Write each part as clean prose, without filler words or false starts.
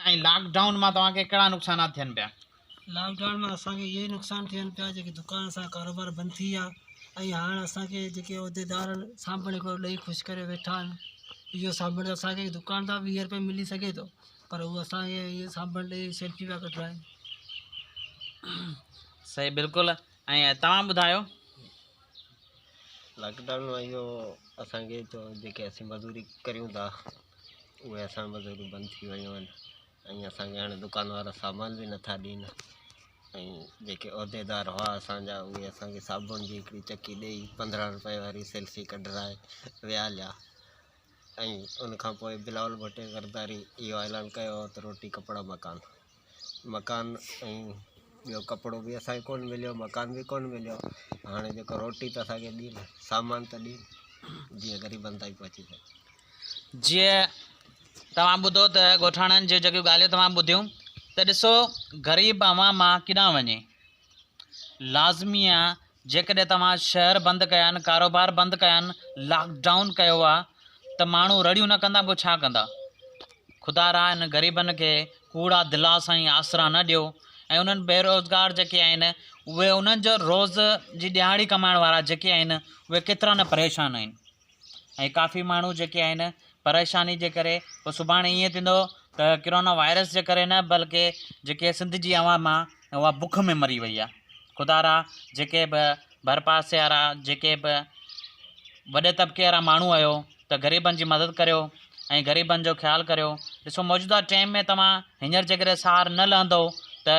ऐं लॉकडाउन मां तव्हांखे कहिड़ा नुक़सानात थियनि पिया? लॉकडाउन में असांखे इहे नुक़सान थियनि पिया जेके दुकान सां कारोबार बंदि थी विया ऐं हाणे असांखे जेके उहिदेदार सामान हिकिड़ो ॾेई ख़ुशि करे वेठा आहिनि। इहो सामान असांखे दुकान तां 20 रुपए मिली सघे थो, पर उहे असांखे इहो सामान ॾेई सेल्फी पिया कढाइनि। सही बिल्कुलु। ऐं तव्हां ॿुधायो? लॉकडाउन में इहो असांखे तो जेके असीं मज़दूरी करियूं था उहे असां मज़दूरी बंदि थी वियूं आहिनि ऐं असांखे हाणे दुकान वारा सामान बि नथा ॾियनि ऐं जेके उहिदेदार हुआ असांजा उहे असांखे साबुण जी हिकिड़ी चकी ॾेई 15 रुपए वारी सेल्फी कढाए विया हलिया ऐं उनखां पोइ बिलावल भुट्टे ज़रदारी इहो ऐलान कयो त रोटी कपिड़ा मकान ऐं ॿियो कपिड़ो बि असांखे कोन मिलियो, मकान बि कोन मिलियो। हाणे जेको रोटी त असांखे ॾियनि, सामान त ॾियनि, जीअं ग़रीबनि ताईं पहुची सघे। जीअं तव्हां ॿुधो त ॻोठाणनि जी जेकियूं ॻाल्हियूं तव्हां ॿुधियूं त ॾिसो ग़रीब अवाम मां किॾां वञे। लाज़मी आहे जेकॾहिं तव्हां शहर बंदि कया आहिनि, कारोबार बंदि कया आहिनि, लॉकडाउन कयो आहे त माण्हू रड़ियूं न कंदा, पोइ छा कंदा? ख़ुदा रा हिन ग़रीबनि खे कूड़ा दिला सां ई आसरा न ॾियो ऐं उन्हनि बेरोज़गार जेके आहिनि उहे उन्हनि जो रोज़ जी ॾिहाड़ी कमाइण वारा जेके आहिनि उहे केतिरा न परेशान आहिनि ऐं काफ़ी माण्हू जेके आहिनि परेशानी जे करे पोइ सुभाणे ईअं थींदो त किरोना वायरस जे करे न बल्कि जेके सिंध जी अवाम आहे उहा बुख में मरी वई आहे। ख़ुदा रा जेके बि भरपासे वारा जेके बि वॾे तबिके वारा माण्हू आहियो त ग़रीबनि जी मदद करियो ऐं ग़रीबनि जो ख़्यालु करियो। ॾिसो मौजूदा टाइम में तव्हां हींअर जेकॾहिं सहार न लहंदो त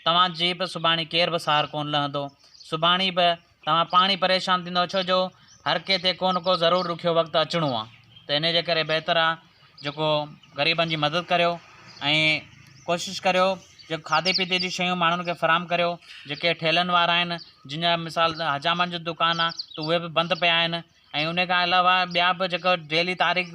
तव्हांजी बि सुभाणे केर बि सहार कोन लहंदो। सुभाणे बि तव्हां पाण ई परेशान थींदो, छो जो हर कंहिं ते को न को ज़रूरु ॾुखियो वक़्तु अचिणो आहे। त इन जे करे बहितर आहे जेको ग़रीबनि जी मदद करियो ऐं कोशिशि करियो जेको खाधे पीते जी शयूं माण्हुनि खे फ़राहम करियो। जेके ठेलनि वारा आहिनि जिन जा मिसाल हजामनि जो दुकानु आहे त उहे बि बंदि पिया आहिनि ऐं उन खां अलावा ॿिया बि जेको डेली तारीख़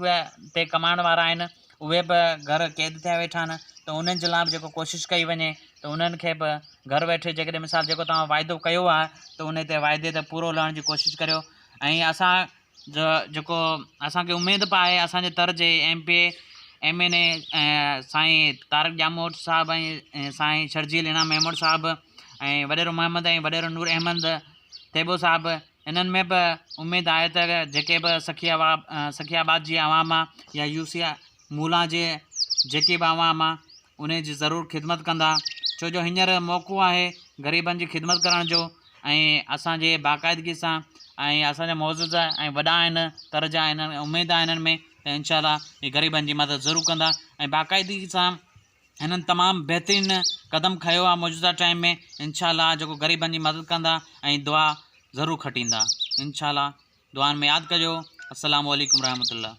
ते कमाइण वारा आहिनि उहे बि घर क़ैद थिया वेठा आहिनि। त उन्हनि जे लाइ बि जेको कोशिशि कई वञे त उन्हनि खे बि घर वेठे जेकॾहिं मिसाल जेको तव्हां वाइदो कयो आहे त उन ते वाइदे ते पूरो लहण जी कोशिशि करियो। ऐं असां जेको असांखे उमेदु पए आहे असांजे तर जे MP MNA साईं तारक ॼामोद साहिबु ऐं साईं शर्जील इनाम अहमद साहिबु ऐं वॾेरो मोहम्मद ऐं वॾेरो नूर अहमद थेबो साहिबु, इन्हनि में बि उमेदु आहे त जेके बि सखियाबाद जी अवाम आहे या UC मूला जे जेके बि अवाम आहे उन जी ज़रूरु ख़िदमत कंदा, छो जो हींअर मौक़ो आहे ग़रीबनि जी ख़िदमत करण जो ऐं असांजे बाक़ाइदगी सां ऐं असांजा मौजूद ऐं वॾा आहिनि तर जा आहिनि, उमेदु आहे हिननि में त इंशाअल्लाह हीअ ग़रीबनि जी मदद ज़रूरु कंदा ऐं बाक़ाइदगी सां हिननि तमामु बहितरीनु क़दम खयो आहे मौजूदा टाइम में। इंशाअल्लाह जेको ग़रीबनि जी मदद कंदा ऐं दुआ ज़रूरु खटींदा। इंशाअल्लाह दुआनि में यादि कजो। अस्सलामु अलैकुम रहमतुल्लाह।